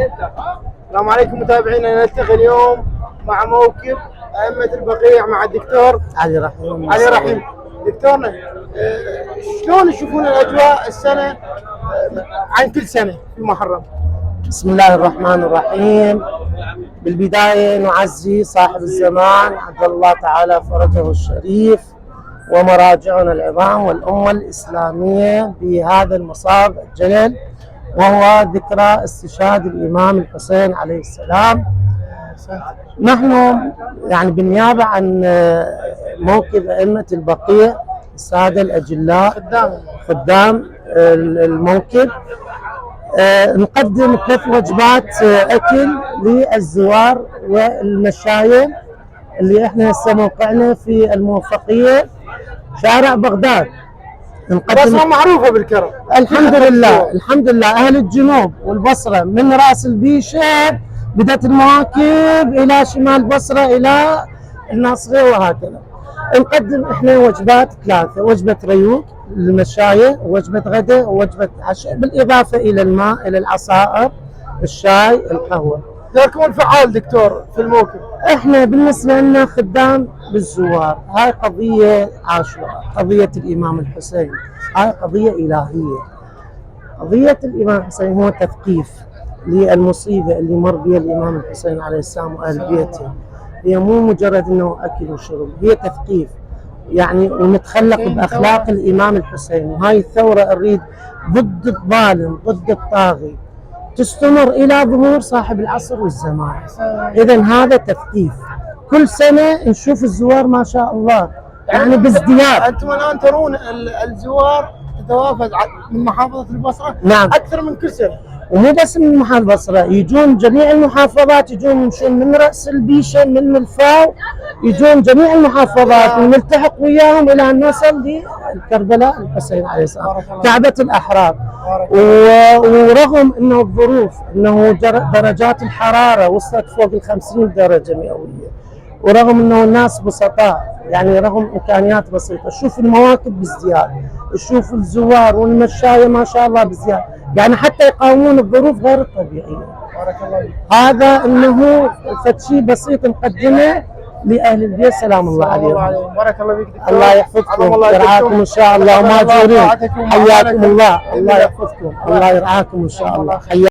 السلام عليكم متابعينا، نلتقي اليوم مع موكب أئمة البقيع مع الدكتور علي رحيم. علي رحيم. دكتورنا، شلون يشوفون الأجواء السنة عن كل سنة في محرم؟ بسم الله الرحمن الرحيم. بالبداية نعزي صاحب الزمان عجل الله تعالى فرجه الشريف ومراجعنا العظام والأمة الإسلامية بهذا المصاب الجلل، وهو ذكرى استشهاد الإمام الحسين عليه السلام. نحن يعني بالنيابة عن موكب أئمة البقيع السادة الأجلاء خدام الموكب، نقدم 3 وجبات أكل للزوار والمشاية اللي احنا هسه موقعنا في الموفقية شارع بغداد. بصرة معروفة بالكرم الحمد لله. الحمد لله أهل الجنوب والبصرة من رأس البيشة بدأت المواكب إلى شمال البصرة إلى الناصرية وهكذا. نقدم احنا وجبات 3، وجبة ريوق للمشاية، ووجبة غداء، ووجبة عشاء، بالإضافة إلى الماء، إلى العصائر، الشاي، القهوة. دوركم الفعال دكتور في الموكب. احنا بالنسبة لنا خدام بالزوار، هاي قضية عاشوراء، قضية الإمام الحسين، هاي قضية إلهية. قضية الإمام الحسين هو تثقيف للمصيبة اللي مر بها الإمام الحسين عليه السلام وأهل بيته. هي مو مجرد انه اكل وشرب، هي تثقيف يعني، ونتخلق باخلاق الامام الحسين. وهاي الثوره نريد ضد الظالم، ضد الطاغي، تستمر الى ظهور صاحب العصر والزمان. اذا هذا تثقيف. كل سنه نشوف الزوار ما شاء الله يعني بازدياد. انتم الان ترون الزوار تتوافد من محافظه البصره. نعم. اكثر من كل سنه. ومو بس من محافظة البصرة، يجون جميع المحافظات، يجون يمشون من رأس البيشة، من الفاو، يجون جميع المحافظات ونلتحق وياهم إلى أن نصل لكربلاء الحسين عليه السلام، كعبة الأحرار. ورغم أنه الظروف، أنه درجات الحرارة وصلت فوق 50 درجة مئوية، ورغم أنه الناس بسطاء يعني رغم إمكانيات بسيطة، شوف المواكب بازدياد، شوف الزوار والمشاية ما شاء الله بازدياد، يعني حتى يقاومون الظروف غير الطبيعية. بارك الله فيك. هذا انه شيء بسيط نقدمه لاهل البيت سلام الله عليهم. بارك الله فيك دكتور. الله يحفظكم ويرعاكم ان شاء الله وماجورين. حياكم الله. الله يحفظكم. الله يرعاكم ان شاء الله.